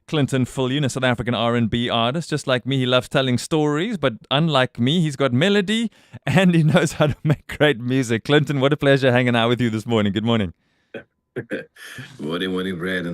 Clinton Viljoen, a South African R&B artist. Just like me, he loves telling stories, but unlike me, he's got melody and he knows how to make great music. Clinton, what a pleasure hanging out with you this morning. Good morning. Morning, Brad,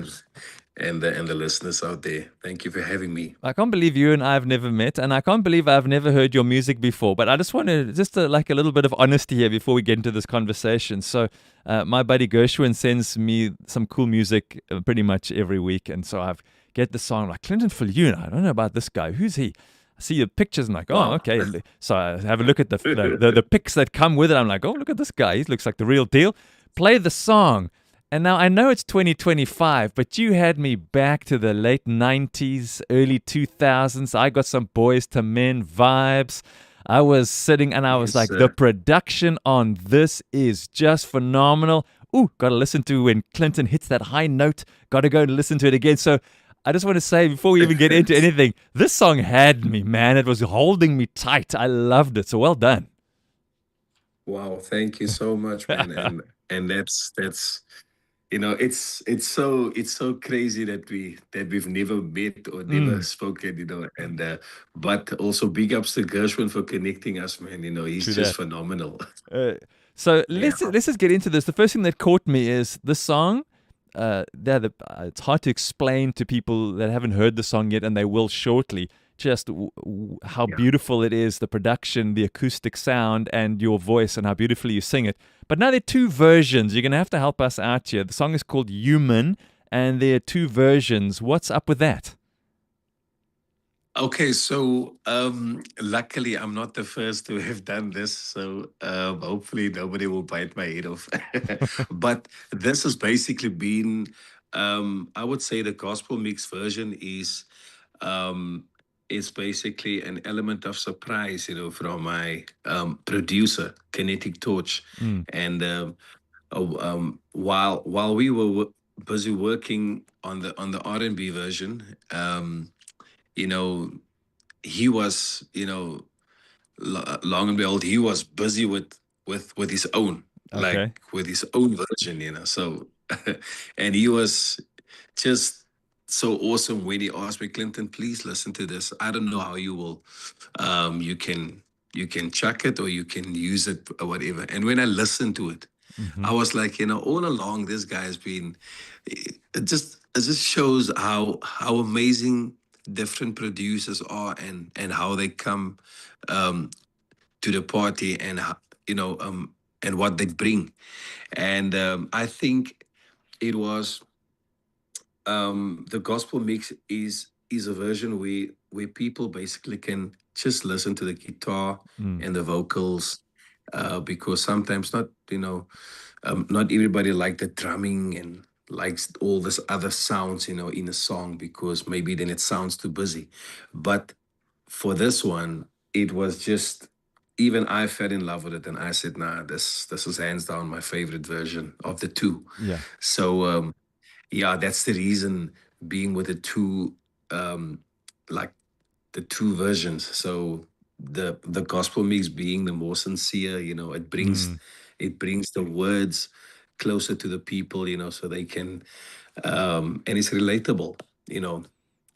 and the listeners out there. Thank you for having me. I can't believe you and I have never met, and I can't believe I've never heard your music before. But I just want to like a little bit of honesty here before we get into this conversation. So, my buddy Gershwin sends me some cool music pretty much every week, and so I get the song like Clinton Viljoen. I don't know about this guy. Who's he? I see the pictures and like, oh, Wow. okay. So I have a look at the pics that come with it. I'm like, oh, look at this guy. He looks like the real deal. Play the song. And now I know it's 2025, but you had me back to the late 90s, early 2000s. I got some Boys to Men vibes. I was sitting and I was Yes, like, the sir. production on this is just phenomenal. Ooh, got to listen to when Clinton hits that high note. Got to go and listen to it again. So I just want to say, before we even get into anything, this song had me, man. It was holding me tight. I loved it. So well done. Wow, thank you so much, man. And that's it's so crazy that we've never met or never Mm, spoken, and but also big ups to Gershwin for connecting us, man. He's true just that. phenomenal. Uh, so Yeah. let's just get into this. The first thing that caught me is the song. It's hard to explain to people that haven't heard the song yet, and they will shortly. Just how Yeah. beautiful it is, the production, the acoustic sound, and your voice, and how beautifully you sing it. But now there are two versions. You're gonna have to help us out here. The song is called "Human," and there are two versions. What's up with that? Okay, so luckily I'm not the first to have done this, so hopefully nobody will bite my head off. But this has basically been, I would say, the gospel mix version um, is basically an element of surprise, from my producer, Kinetic Torch, Mm, and while we were busy working on the R&B version. You know he was, long and behold, he was busy with his own, like okay. with his own version, so and he was just so awesome when he asked me, Clinton, please listen to this. I don't know how you can chuck it or you can use it or whatever. And when I listened to it, Mm-hmm. I was like, all along this guy has been, it just shows how amazing different producers are, and how they come um to the party, and what they bring. And I think it was, the gospel mix is a version where people basically can just listen to the guitar Mm, and the vocals, because sometimes not everybody like the drumming and likes all this other sounds, in a song, because maybe then it sounds too busy. But for this one, it was just, even I fell in love with it, and I said, nah, this is hands down my favorite version of the two. yeah. So yeah, that's the reason, being with the two, um like the two versions. So the gospel mix being the more sincere, it brings Mm. it brings the words closer to the people, so they can, and it's relatable, you know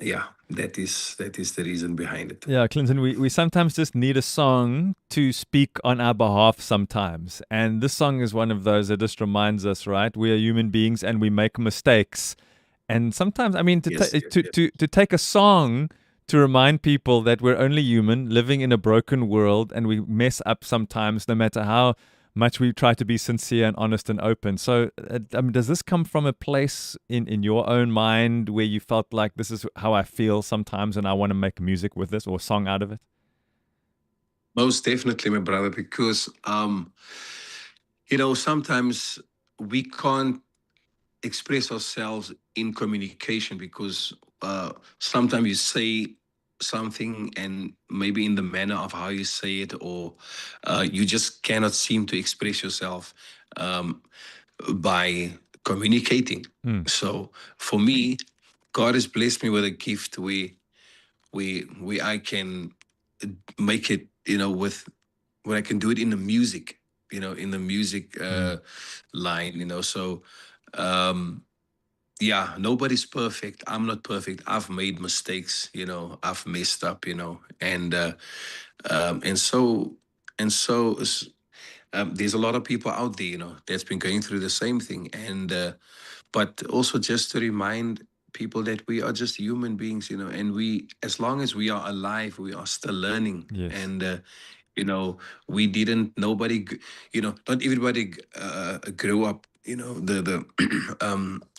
yeah, that is the reason behind it. Yeah, Clinton, we sometimes just need a song to speak on our behalf sometimes. And this song is one of those that just reminds us, right? We are human beings and we make mistakes. And sometimes, I mean, Yes, yes, yes. to take a song to remind people that we're only human, living in a broken world, and we mess up sometimes, no matter how much we try to be sincere and honest and open. So, I mean, does this come from a place in your own mind where you felt like this is how I feel sometimes, and I want to make music with this or a song out of it? Most definitely, my brother, because sometimes we can't express ourselves in communication, because sometimes you say something, and maybe in the manner of how you say it, or you just cannot seem to express yourself, um, by communicating. Mm, So for me, God has blessed me with a gift where I can make it, with where I can do it in the music, in the music mm, line, so um yeah, nobody's perfect. I'm not perfect. I've made mistakes, I've messed up, and so there's a lot of people out there, that's been going through the same thing, and but also just to remind people that we are just human beings, and as long as we are alive, we are still learning, Yes. and you know we didn't nobody not everybody grew up the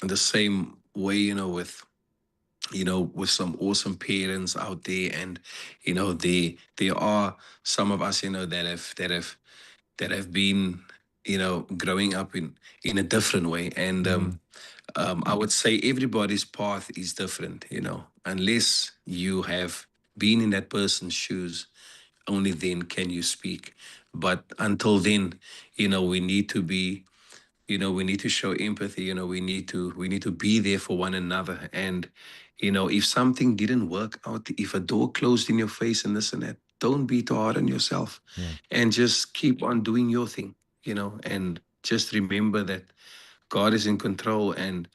the same way, with some awesome parents out there, and there are some of us, that have been, growing up in a different way, and Mm, I would say everybody's path is different, unless you have been in that person's shoes. Only then can you speak. But until then, we need to be, we need to show empathy. We need to be there for one another. And if something didn't work out, if a door closed in your face and this and that, don't be too hard on yourself, yeah. and just keep on doing your thing. And just remember that God is in control, and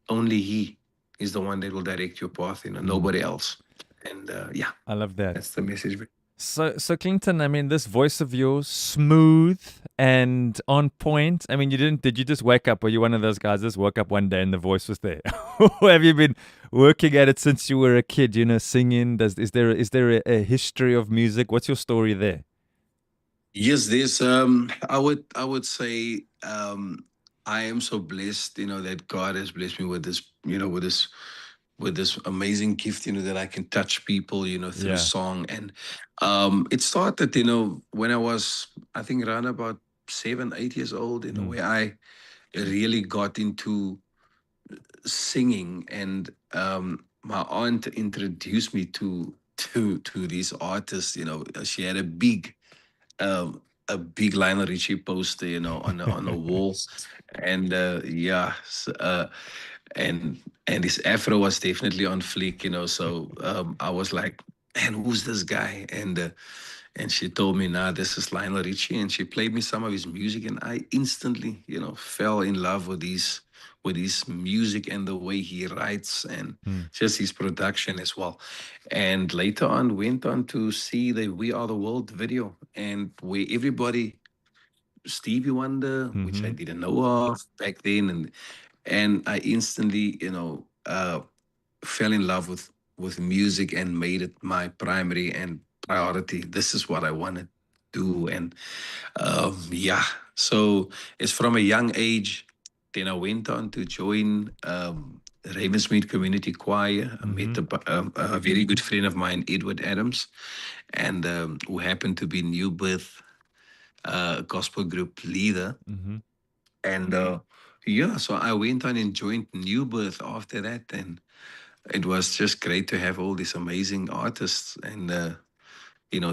only He is the one that will direct your path, Mm, nobody else. And yeah, I love that. that's the message. So Clinton, I mean, this voice of yours, smooth and on point. I mean, did you just wake up? Were you one of those guys that just woke up one day and the voice was there? Or have you been working at it since you were a kid, singing? Is there a history of music? What's your story there? Yes, there's I would say I am so blessed, that God has blessed me with this, with this amazing gift, that I can touch people, through Yeah. song. And it started, when I was, I think, around about 7, 8 years old, Mm, where I really got into singing. And my aunt introduced me to these artists. She had a big Lionel Richie poster, on a wall, and and his afro was definitely on fleek, So I was like, "Man, who's this guy?" And she told me, "Nah, this is Lionel Richie," and she played me some of his music, and I instantly, fell in love with his music and the way he writes, and mm, just his production as well. And later on, went on to see the "We Are the World" video, and where everybody, Stevie Wonder, which I mm-hmm, didn't know of back then, and I instantly, fell in love with music and made it my primary and priority. This is what I want to do. And yeah, so it's from a young age. Then I went on to join Ravensmead Community Choir. I met mm-hmm, a very good friend of mine, Edward Adams, and who happened to be New Birth gospel group leader. mm-hmm. And yeah, so I went on and joined New Birth after that. And it was just great to have all these amazing artists and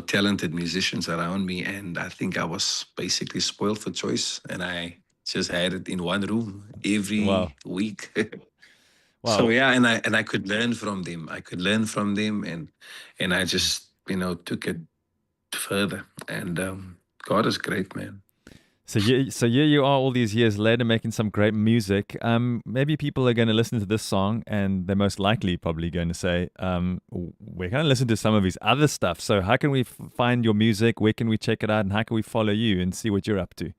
talented musicians around me. And I think I was basically spoiled for choice, and I just had it in one room Wow. every week. So Wow. yeah, and I could learn from them. I could learn from them, and I just took it further. And God is great, man. So here you are all these years later making some great music. Maybe people are going to listen to this song and they're most likely probably going to say, we're going to listen to some of his other stuff. So how can we find your music? Where can we check it out? And how can we follow you and see what you're up to?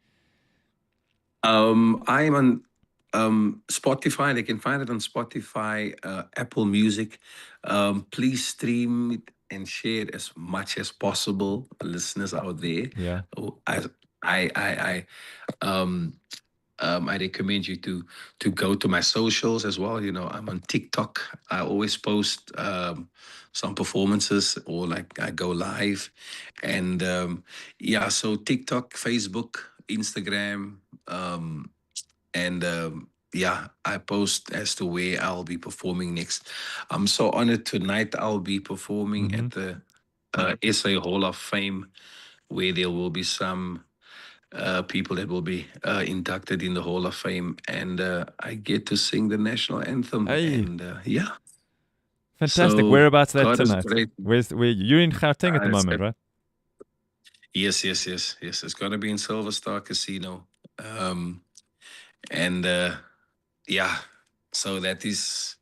I'm on Spotify. They can find it on Spotify, Apple Music. Please stream it and share it as much as possible, listeners out there. Yeah. Oh, um, I recommend you to go to my socials as well. I'm on TikTok. I always post some performances, or like I go live, and yeah. So TikTok, Facebook, Instagram, and yeah, I post as to where I'll be performing next. I'm so honored tonight. I'll be performing Mm-hmm. at the SA Hall of Fame, where there will be some people that will be inducted in the Hall of Fame, and I get to sing the national anthem. Hey, And yeah, fantastic. so Whereabouts that God is tonight? great. Where you're in Gauteng at the It's moment, good. right? Yes, yes, yes, yes. It's gonna be in Silver Star Casino, and yeah. So that is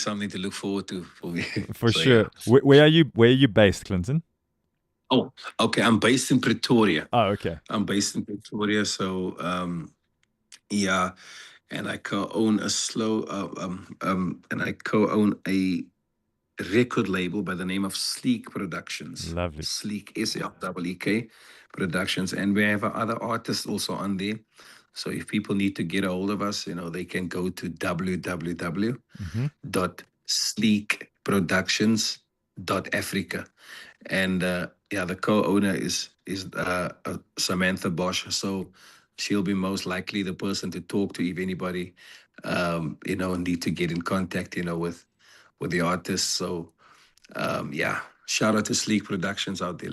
something to look forward to for me. For So yeah. sure. Where are you? Where are you based, Clinton? Oh, okay. I'm based in Pretoria. Oh, okay. I'm based in Pretoria. So yeah, and I co-own I co-own a record label by the name of Sleek Productions. Lovely. Sleek, SLEEK Productions, and we have other artists also on there. So if people need to get a hold of us, they can go to Mm-hmm. www.sleekproductions.africa. And yeah, the co-owner is Samantha Bosch. So she'll be most likely the person to talk to if anybody need to get in contact, with the artists. So yeah, shout out to Sleek Productions out there,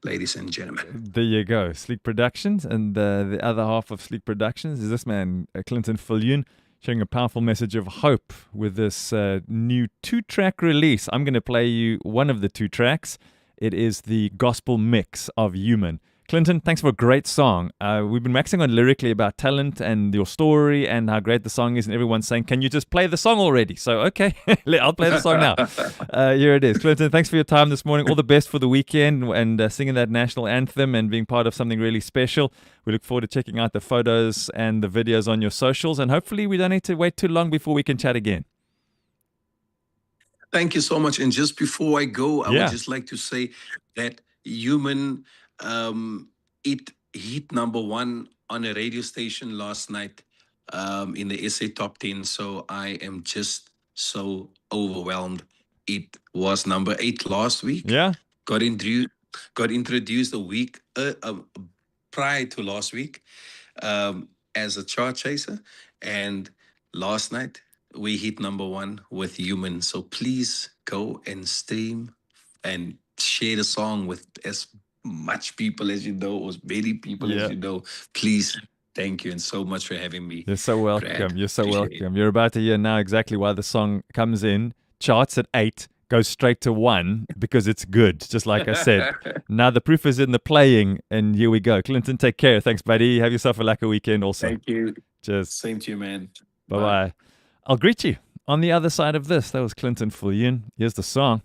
ladies and gentlemen. There you go. Sleek Productions. And the other half of Sleek Productions is this man, Clinton Viljoen, sharing a powerful message of hope with this new 2-track release. I'm going to play you one of the 2 tracks. It is the gospel mix of Human. Clinton, thanks for a great song. We've been waxing on lyrically about talent and your story and how great the song is, and everyone's saying, can you just play the song already? So, okay, I'll play the song now. Here it is. Clinton, thanks for your time this morning. All the best for the weekend and singing that national anthem and being part of something really special. We look forward to checking out the photos and the videos on your socials, and hopefully we don't need to wait too long before we can chat again. Thank you so much. And just before I go, I would Yeah. just like to say that Human, it hit number 1 on a radio station last night in the SA Top 10. So I am just so overwhelmed. It was number 8 last week. Yeah. Got introduced a week prior to last week as a chart chaser. And last night, we hit number 1 with Human. So please go and stream and share the song with as much people as you know, or as many people as you know. Please, thank you, and so much for having me. You're so welcome. Brad. You're so Appreciate it. welcome. You're about to hear now exactly why the song comes in, charts at 8, goes straight to 1 because it's good, just like I said. Now the proof is in the playing, and here we go. Clinton, take care. Thanks, buddy. Have yourself a lekker weekend also. Thank you. Cheers. Same to you, man. Bye-bye. I'll greet you on the other side of this. That was Clinton Viljoen. Here's the song.